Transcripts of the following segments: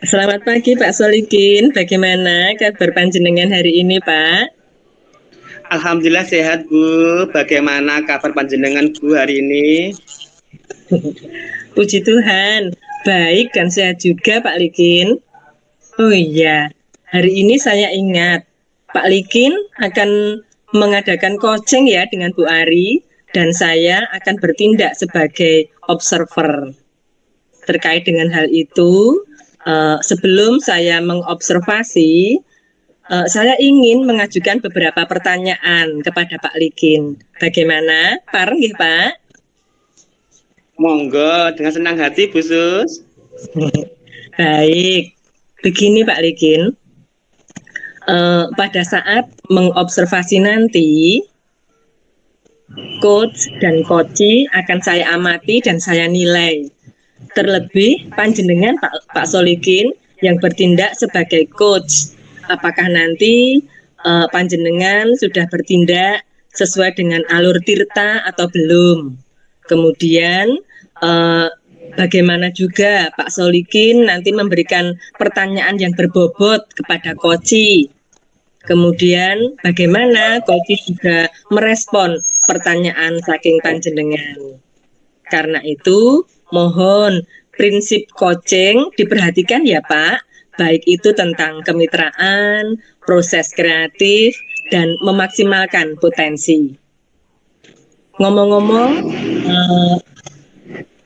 Selamat pagi Pak Solikin, bagaimana kabar panjenengan hari ini Pak? Alhamdulillah sehat Bu. Bagaimana kabar panjenengan Bu hari ini? Puji Tuhan, baik dan sehat juga Pak Likin. Oh iya, hari ini saya ingat Pak Likin akan mengadakan coaching ya dengan Bu Ari, dan saya akan bertindak sebagai observer. Terkait dengan hal itu, sebelum saya mengobservasi, saya ingin mengajukan beberapa pertanyaan kepada Pak Likin. Bagaimana? Pareng nggih, Pak? Monggo dengan senang hati Bu Sus. Baik. Begini Pak Likin, pada saat mengobservasi nanti, coach dan coachi akan saya amati dan saya nilai. Terlebih panjenengan Pak Solikin yang bertindak sebagai coach. Apakah nanti panjenengan sudah bertindak sesuai dengan alur tirta atau belum? Kemudian bagaimana juga Pak Solikin nanti memberikan pertanyaan yang berbobot kepada coachi. Kemudian bagaimana coachi juga merespon pertanyaan saking panjenengan. Karena itu mohon prinsip coaching diperhatikan ya Pak, baik itu tentang kemitraan, proses kreatif, dan memaksimalkan potensi. Ngomong-ngomong,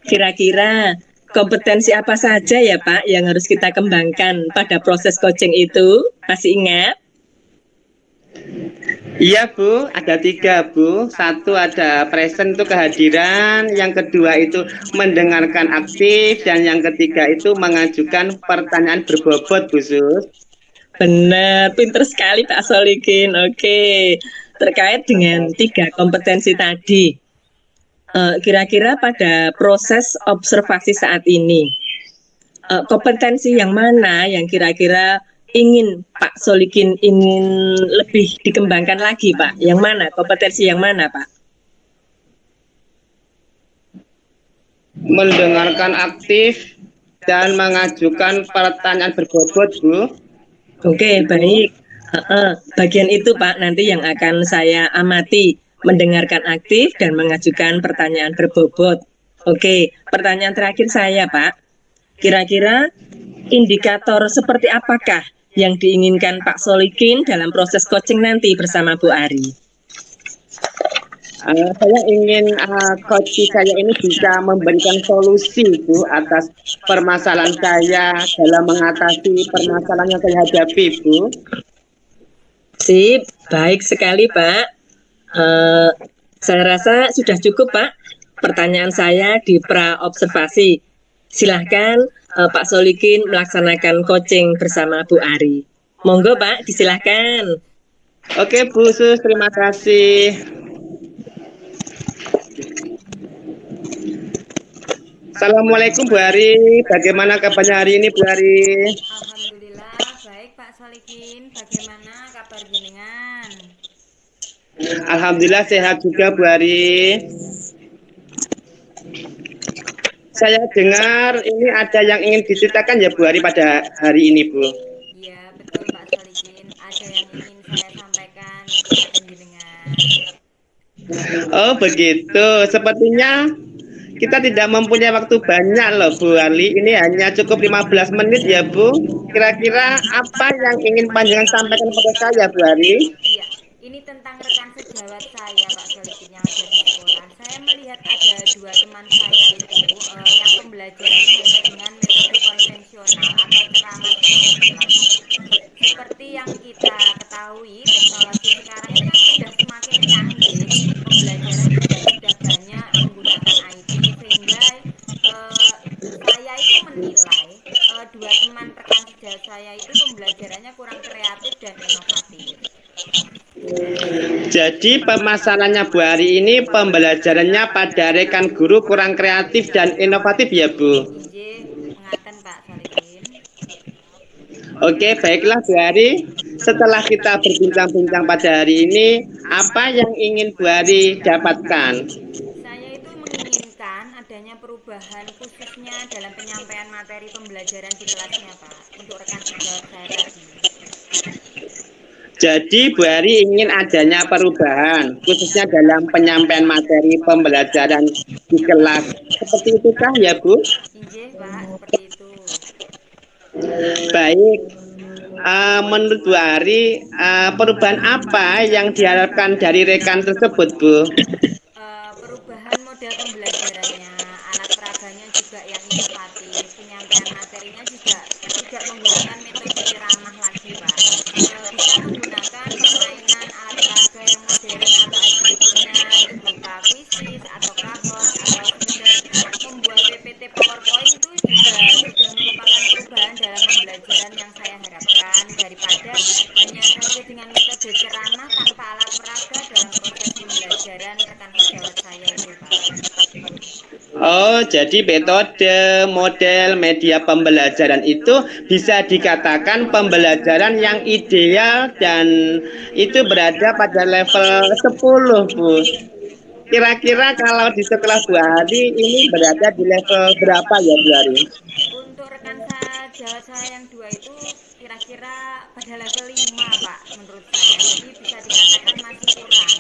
kira-kira kompetensi apa saja ya Pak yang harus kita kembangkan pada proses coaching itu? Masih ingat? Iya Bu, ada 3 Bu. Satu ada present itu kehadiran, yang kedua itu mendengarkan aktif, dan yang ketiga itu mengajukan pertanyaan berbobot Bu Sus. Benar, pinter sekali Pak Solikin. Oke, terkait dengan 3 kompetensi tadi, kira-kira pada proses observasi saat ini, kompetensi yang mana yang kira-kira ingin Pak Solikin ingin lebih dikembangkan lagi Pak? Yang mana? Kompetensi yang mana Pak? Mendengarkan aktif dan mengajukan pertanyaan berbobot Bu. Oke, baik. Bagian itu Pak nanti yang akan saya amati, mendengarkan aktif dan mengajukan pertanyaan berbobot. Oke, pertanyaan terakhir saya Pak. Kira-kira indikator seperti apakah yang diinginkan Pak Solikin dalam proses coaching nanti bersama Bu Ari? Saya ingin coach saya ini bisa memberikan solusi Bu atas permasalahan saya dalam mengatasi permasalahan yang saya hadapi Bu. Sip, baik sekali Pak. Saya rasa sudah cukup Pak. Pertanyaan saya di pra-observasi. Silahkan Pak Solikin melaksanakan coaching bersama Bu Ari. Monggo Pak, disilahkan. Oke Bu Sus, terima kasih. Assalamualaikum Bu Ari, bagaimana kabarnya hari ini Bu Ari? Alhamdulillah baik Pak Solikin. Bagaimana kabar jenengan? Alhamdulillah sehat juga Bu Ari. Saya dengar ini ada yang ingin diceritakan ya Bu Ari pada hari ini Bu. Iya betul Pak Solikin. Ada yang ingin saya sampaikan kepada jenengan. Oh begitu, sepertinya kita tidak mempunyai waktu banyak loh Bu Ali. Ini hanya cukup 15 menit ya Bu. Kira-kira apa yang ingin panjenengan sampaikan kepada saya Bu Ali? Iya, ini tentang rekan sejawat saya Pak Solikin yang ada di sekolah. Saya melihat ada 2 teman saya itu yang pembelajarannya hanya dengan metode konvensional atau ceramah di depan kelas. Seperti yang kita ketahui, teknologi sekarang ini kan sudah semakin canggih, pembelajaran juga sudah banyak menggunakan IT, sehingga saya itu menilai 2 teman rekan sejawat saya itu pembelajarannya kurang kreatif dan inovatif. Jadi permasalahannya Bu Ari ini pembelajarannya pada rekan guru kurang kreatif dan inovatif ya Bu. Injih, mengaten Pak Solikin. Oke, baiklah Bu Ari. Setelah kita berbincang-bincang pada hari ini, apa yang ingin Bu Ari dapatkan? Saya itu menginginkan adanya perubahan khususnya dalam dalam penyampaian materi pembelajaran di kelasnya, Pak, untuk rekan sejawat saya tadi. Jadi Bu Ari ingin adanya perubahan, khususnya dalam penyampaian materi pembelajaran di kelas. Seperti itukah ya Bu? Injih, Pak, seperti itu. Baik, menurut Bu Ari, perubahan apa yang diharapkan dari rekan tersebut Bu? Perubahan model pembelajarannya, alat peraganya juga yang inovatif, penyampaian materinya juga tidak menggunakan metode ceramah lagi, Pak. Bisa menggunakan permainan alat peraga yang modern atau aktivitinya itu berupa kuisis atau kahot atau sekedar membuat PPT PowerPoint itu juga sudah merupakan perubahan dalam pembelajaran yang saya harapkan daripada hanya saja dengan metode ceramah tanpa alat peraga dalam proses pembelajaran rekan sejawat saya itu, Pak. Oh, jadi metode model media pembelajaran itu bisa dikatakan pembelajaran yang ideal dan itu berada pada level 10, Bu. Kira-kira kalau di sekolah Bu Ari ini berada di level berapa ya Bu Ari? Untuk rekan sejawat saya yang dua itu kira-kira pada level 5, Pak, menurut saya. Jadi bisa dikatakan masih kurang.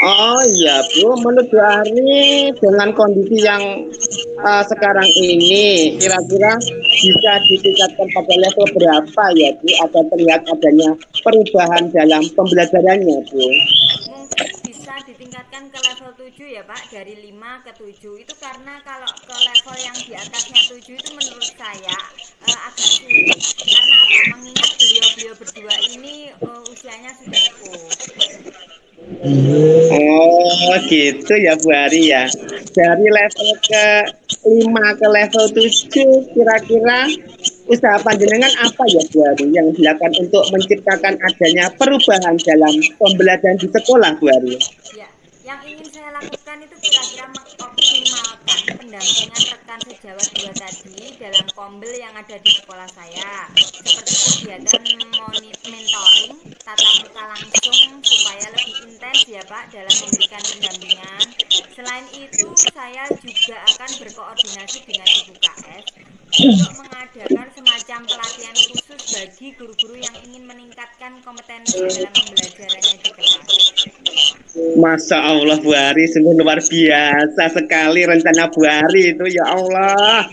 Oh iya Bu, menurut Bu Ari dengan kondisi yang sekarang ini kira-kira bisa ditingkatkan pada level berapa ya Bu agar terlihat adanya perubahan dalam pembelajarannya Bu? Mungkin bisa ditingkatkan ke level 7 ya, Pak, dari 5 ke 7. Itu karena kalau ke level yang di atasnya 7 itu menurut saya agak sulit. Karena apa? Mengingat beliau-beliau berdua ini usianya sudah sepuh. Oh gitu ya Bu Ari ya. Dari level ke 5 ke level 7 kira-kira usaha panjenengan apa ya Bu Ari yang dilakukan untuk menciptakan adanya perubahan dalam pembelajaran di sekolah Bu Ari? Ya, yang ingin saya lakukan itu kira-kira mengoptimalkan pendampingan rekan sejawat dua tadi dalam kombel yang ada di sekolah saya, seperti kegiatan mentoring, tatap muka langsung supaya lebih intens ya Pak dalam memberikan pendampingan. Selain itu, saya juga akan berkoordinasi dengan Ibu KS untuk mengadakan semacam pelatihan khusus bagi guru-guru yang ingin meningkatkan kompetensi dalam pembelajarannya di kelas. Masya Allah Bu Ari sungguh luar biasa sekali rencana Bu Ari itu ya Allah.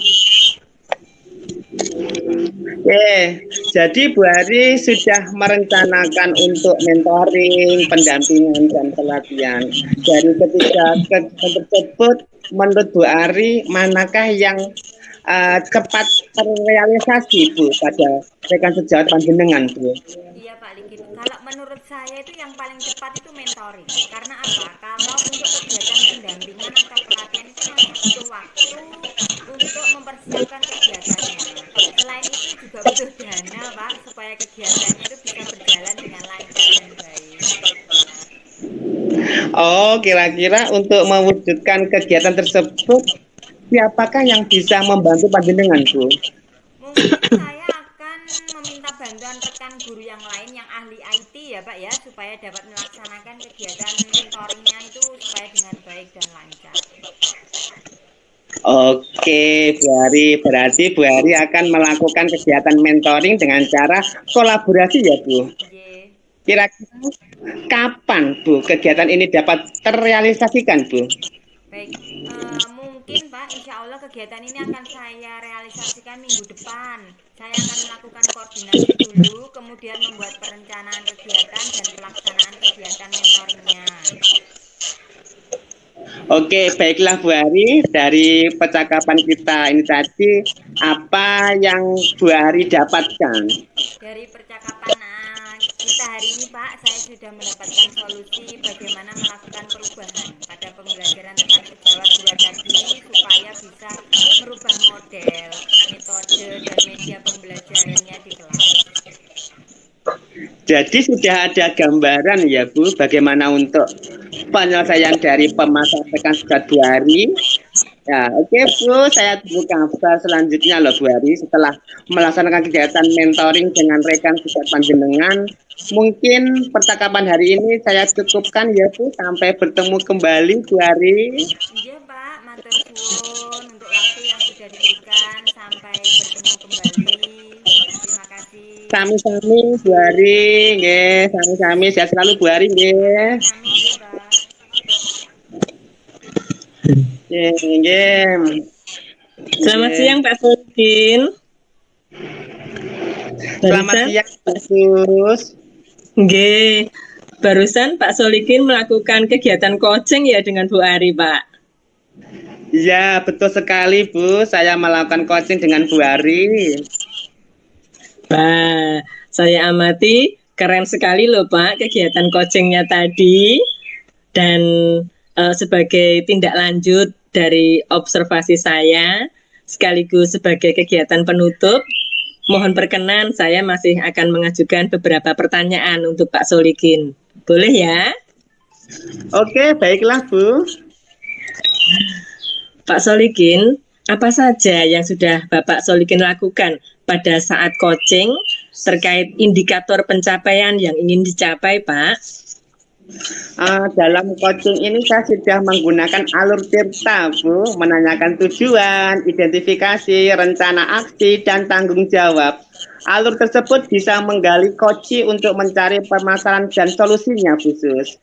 Jadi Bu Ari sudah merencanakan untuk mentoring, pendampingan dan pelatihan. Dari ketiga kegiatan tersebut, menurut Bu Ari, manakah yang cepat terrealisasi Bu pada rekan sejawat panjenengan Bu? Iya Pak Likin, kalau menurut saya itu yang paling cepat itu mentoring. Karena apa? Kalau untuk kegiatan pendampingan atau pelatihan itu masih butuh waktu untuk mempersiapkan kegiatannya. Selain itu juga butuh dana Pak, supaya kegiatannya itu bisa berjalan dengan lancar dan baik. Oh, kira-kira untuk mewujudkan kegiatan tersebut, siapakah yang bisa membantu panjenengan Bu? Mungkin saya akan meminta bantuan rekan guru yang lain yang ahli IT ya Pak ya, supaya dapat melaksanakan kegiatan mentoringnya itu supaya dengan baik dan lancar. Oke, Bu Ari. Berarti Bu Ari akan melakukan kegiatan mentoring dengan cara kolaborasi ya, Bu. Ye. Kira-kira kapan, Bu, kegiatan ini dapat terrealisasikan, Bu? Baik, mungkin Pak, insya Allah kegiatan ini akan saya realisasikan minggu depan. Saya akan melakukan koordinasi dulu, kemudian membuat perencanaan kegiatan dan pelaksanaan kegiatan mentoringnya. Oke, baiklah Bu Ari. Dari percakapan kita ini tadi, apa yang Bu Ari dapatkan? Dari percakapan kita hari ini Pak, saya sudah mendapatkan solusi bagaimana melakukan perubahan pada pembelajaran rekan sejawat dua tadi supaya bisa merubah model, metode, dan media pembelajarannya di kelas. Jadi sudah ada gambaran ya Bu, bagaimana untuk penyelesaian dari pemasaran sejak 2 hari. Ya, oke Bu, saya tunggu kabar selanjutnya loh Bu Ari setelah melaksanakan kegiatan mentoring dengan rekan sejak panjenengan. Mungkin percakapan hari ini saya cukupkan ya Bu, sampai bertemu kembali Bu Ari. Iya Pak, matur suwun untuk waktu yang sudah diberikan. Sampai bertemu kembali. Terima kasih. Sami-sami Bu Ari, nggih, sami-sami sehat selalu Bu Ari nggih. Sami-sami nggih, Pak. Nggih, nggih. Selamat Nggih. siang Pak Solikin. Selamat Barusan, siang Pak Sus. nggih, barusan Pak Solikin melakukan kegiatan coaching ya dengan Bu Ari, Pak. Iya, betul sekali Bu. Saya melakukan coaching dengan Bu Ari. Wah, saya amati keren sekali loh Pak kegiatan coachingnya tadi. Dan sebagai tindak lanjut dari observasi saya, sekaligus sebagai kegiatan penutup, mohon perkenan saya masih akan mengajukan beberapa pertanyaan untuk Pak Solikin. Boleh ya? Oke, baiklah Bu. Pak Solikin, apa saja yang sudah Bapak Solikin lakukan pada saat coaching terkait indikator pencapaian yang ingin dicapai, Pak? Dalam coaching ini saya sudah menggunakan alur tirta, Bu, menanyakan tujuan, identifikasi, rencana aksi, dan tanggung jawab. Alur tersebut bisa menggali coach untuk mencari permasalahan dan solusinya, Bu Sus.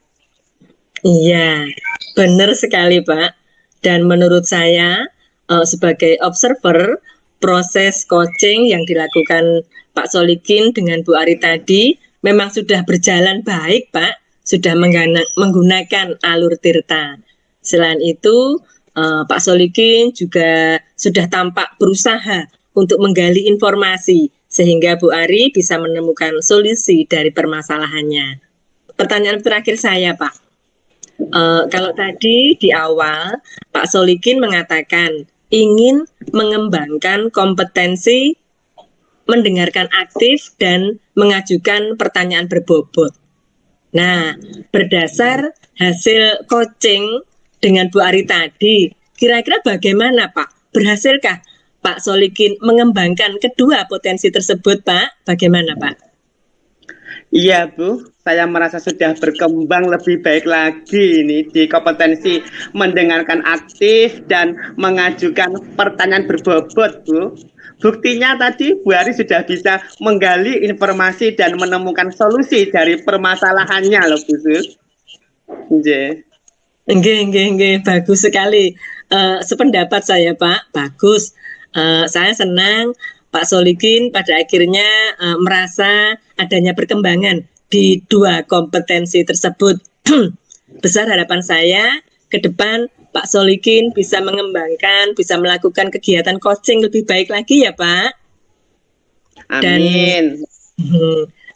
Iya, benar sekali, Pak. Dan menurut saya, sebagai observer, proses coaching yang dilakukan Pak Solikin dengan Bu Ari tadi memang sudah berjalan baik, Pak. Sudah menggunakan alur tirta. Selain itu, Pak Solikin juga sudah tampak berusaha untuk menggali informasi sehingga Bu Ari bisa menemukan solusi dari permasalahannya. Pertanyaan terakhir saya, Pak. Kalau tadi di awal Pak Solikin mengatakan ingin mengembangkan kompetensi mendengarkan aktif dan mengajukan pertanyaan berbobot. Nah, berdasar hasil coaching dengan Bu Ari tadi, kira-kira bagaimana Pak? Berhasilkah Pak Solikin mengembangkan kedua potensi tersebut, Pak? Bagaimana Pak? Iya Bu, saya merasa sudah berkembang lebih baik lagi ini di kompetensi mendengarkan aktif dan mengajukan pertanyaan berbobot Bu. Buktinya tadi Bu Ari sudah bisa menggali informasi dan menemukan solusi dari permasalahannya loh Bu Sus. Nggih. Nggih, bagus sekali. Sependapat saya Pak, bagus. Saya senang Pak Solikin pada akhirnya merasa adanya perkembangan di dua kompetensi tersebut. Besar harapan saya ke depan Pak Solikin bisa mengembangkan, bisa melakukan kegiatan coaching lebih baik lagi ya Pak. Amin.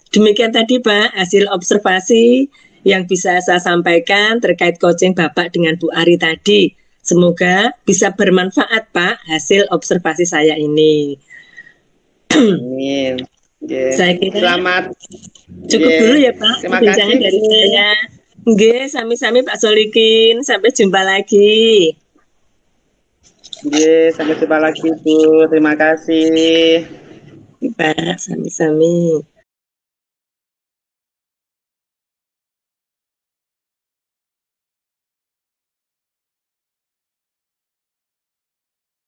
Demikian tadi Pak hasil observasi yang bisa saya sampaikan terkait coaching Bapak dengan Bu Ari tadi. Semoga bisa bermanfaat Pak hasil observasi saya ini. Amin. Yeah. Saya kira Selamat. Cukup dulu ya Pak. Terima kasih dari saya. Nggih, sami-sami Pak Solikin. Sampai jumpa lagi. Nggih, sampai jumpa lagi Bu. Terima kasih. Pak, sami-sami.